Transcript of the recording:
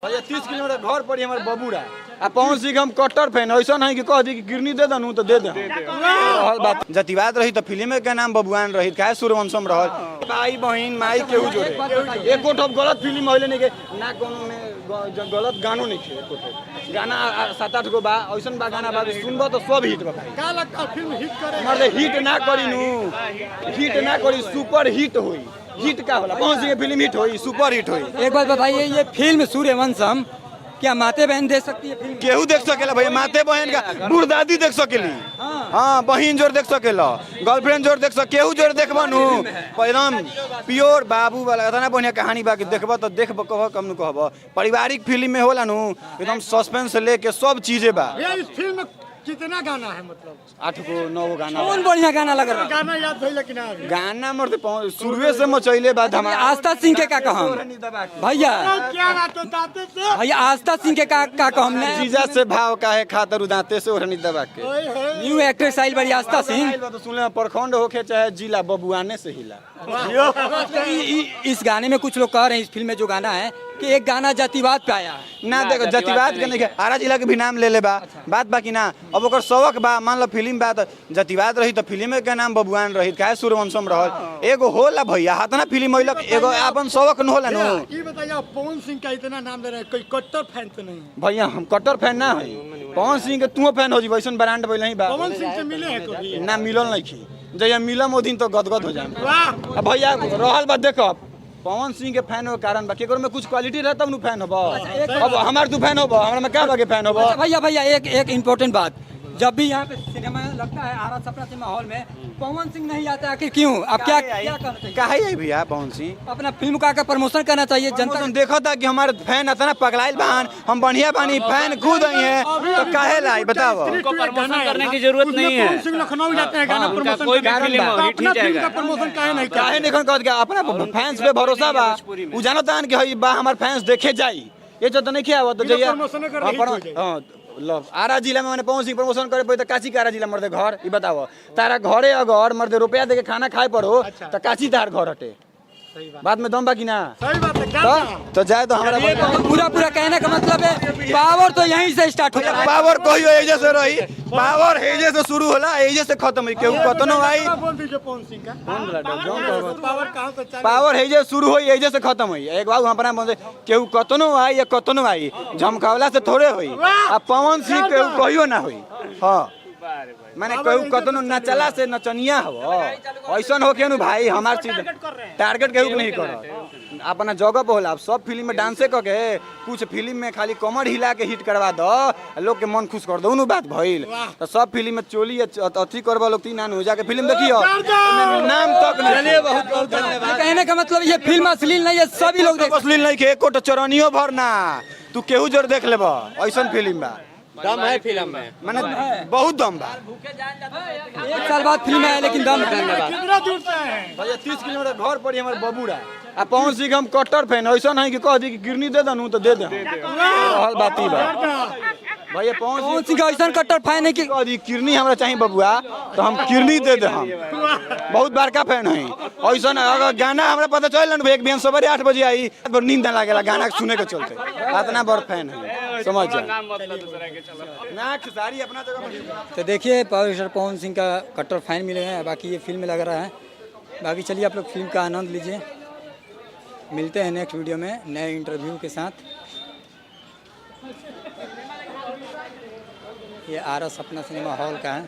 भैया 30 किलोमीटर घर पड़ी हमारे बबूरा आ पवन सिंह हम कट्टर फैन ऐसा नहीं कि कह दी कि गिरनी दे दनू तो दे दे बात जतिवाद रही तो फिल्म के नाम बबुआन रही काहे सूर्यवंशम रहल भाई बहन माई केहू जोड़े एको ठोप गलत फिल्म होइले नहीं के ना कोनो में गलत गानो नहीं खे एको ठोप गाना 7-8 गो बा ऐसन बा गाना बा सुनबो तो सब हिट बा भाई का लगता फिल्म हिट करे मर्दे हिट ना करी नु हिट ना करी सुपर हिट होई हिट का होला पवन सिंह फिल्म हिट होई सुपर हिट होई। एक बात बताइए ये फिल्म सूर्यवंशम क्या माते बहन देख सकती है फिल्म? केहू देख सकेला भैया माते बहन का बूढ़ दादी देख सकेली हाँ बहन जोर देख सकेला गर्लफ्रेंड जोर देख सके केहू जोर देखबा नु एकदम प्योर बाबू वाला इतना बढ़िया कहानी बा कि देखबा तो देखब कह कम नु कहब पारिवारिक फिल्म में होला नु एकदम सस्पेंस से लेके सब चीजें बा। भैया इस फिल्म में कितना गाना है मतलब 8 गो 9 गो गाना कौन बढ़िया गाना लग रहा है? गाना याद भइल कि ना अभी? गाना मरते शुरुए से मचैले बा धमाका आस्था सिंह के का कहम भैया क्या बात बताते थे भैया आस्था सिंह के का कहम ने जीजा से भाव काहे खातर उदाते से ओढ़नी दबा के ओए होए न्यू एक्ट्रेस स्टाइल बड़ी आस्था सिंह तो सुनले प्रखंड होके चाहे जिला बबुआने से हिला इस गाने में कुछ लोग कह रहे हैं इस फिल्म में जो गाना है कि एक गाना जातिवाद पे आया ना देखो जातिवाद के नहीं आरा जिला के भी नाम ले ले बा बात बाकी ना अब ओकर शौक बा मान लो फिल्म बा तो जातिवाद रही तो फिल्म के नाम बबुआन रही काहे सूर्यवंशम रहल एगो होला भैया हाथ ना फिल्म होइलक एगो अपन शौक न होला नु ये बताइए पवन सिंह का इतना नाम ले रहे हैं कोई कट्टर फैन तो नहीं है? भैया हम कट्टर फैन ना हई पवन सिंह के तू फैन हो जी वैसन ब्रांड भइल नहीं बा पवन सिंह से मिले हैं कभी? ना मिलल नहीं खी जय मिलम ओ दिन तो गदगद हो जाए वाह अब भैया रहल बा देखो पवन सिंह के फैन हो कारण बा केकरो में कुछ क्वालिटी रहता तब नु फैन होबा अब हमार तू फैन होबा हमरा में का बाके फैन होबा भैया भैया एक इम्पोर्टेंट बात जब भी यहाँ पे सिनेमा लगता है आरा सपना सिनेमा हॉल में पवन सिंह नहीं आता आखिर क्यों? अब क्या करना चाहिए? काहे आई भैया पवन सिंह अपना फिल्म का प्रमोशन करना चाहिए जनता जनता देखा था कि हमारे फैन इतना पगलाइल बहन हम बढ़िया बानी फैन खुद आई हैं तो काहे लाई बताओ उनको प्रमोशन करने की जरूरत नहीं है। पवन सिंह लखनऊ जाते हैं गाना उनका प्रमोशन कोई भी करने फिल्म तो हिट ही अपना फिल्म जाएगा। का प्रमोशन काहे नहीं करते? काहे नहीं कहत के अपना फैंस पे भरोसा बा उ जानता कि हई बा हमार फैंस देखे जाई ये तो नहीं किया तो बिना जइया प्रमोशन करे हिट हो जाए। हां लो आरा जिला में मैंने पवन सिंह प्रमोशन करे तो काची का आरा जिला मर्दे घर ई बताओ तारा घरे अगर मर्दे रुपया दे के खाना खाए पड़ो तो काची तार घर हटे बाद में दम बा कि ना सही बात है क्या तो जाए तो हमारा पूरा कहने का मतलब है पावर तो यहीं से स्टार्ट होता है। पावर कहियो एजे से रही पावर एजे से शुरू होला एजे से खत्म होई केहू कतनो आई बोल दीजिए पवन सिंह का पावर कहाँ से चालू? पावर एजे शुरू होई एजे से खत्म होई एक बार अपना बोल केहू कतनो आई या कतनो आई झमकावला से थोड़े होई आ पवन सिंह केहू कहियो ना होई हां माने केहू कतनो नचला से नचनिया हो ऐसन हो के नु भाई हमार चीज टारगेट केहू नहीं कर अपना जगह पे होला सब फिल्म में डांसे क के कुछ फिल्म में खाली कमर हिला के हिट करवा दो लोग के मन खुश कर दो नु बात भइल तो सब फिल्म में चोली अथी करवा लोग तीन हो जाके फिल्म देखियो नाम तक नहीं चलिए बहुत धन्यवाद कहने का मतलब ये फिल्म अश्लील नहीं है सभी लोग देख अश्लील नहीं के एको चरनियो भरना तू केहू जोर देख लेबा ऐसन फिल्म बा दम है फिल्म में। माने बहुत दम बा एक साल बाद फिल्म है लेकिन दम कितना दूर से हैं? भैया 30 किलोमीटर घर पड़ी हमारे बबूरा आ पवन सिंह हम कट्टर फैन ऐसा नहीं कि कह दी कि गिरनी दे दनू तो दे दे रहल बात ई बा भैया पवन कौन सी का ऐसा कट्टर फैन है कि कह दी किरनी हमरा चाहिए बबुआ तो हम किरनी दे दे हम बहुत बड़का फैन है ऐसा अगर गाना हमरा पता चल ना एक बिहान सवेरे 8 बजे आई तो नींद ना लागेला गाना सुने के चलते इतना बड़ फैन है समझ जा ना सारी अपना जगह पर तो देखिए पावर स्टार पवन सिंह का कट्टर फैन मिले हैं बाकी ये फिल्म में लग रहा है बाकी चलिए आप लोग फिल्म का आनंद लीजिए मिलते हैं नेक्स्ट वीडियो में नए इंटरव्यू के साथ। ये आरा सपना सिनेमा हॉल का है।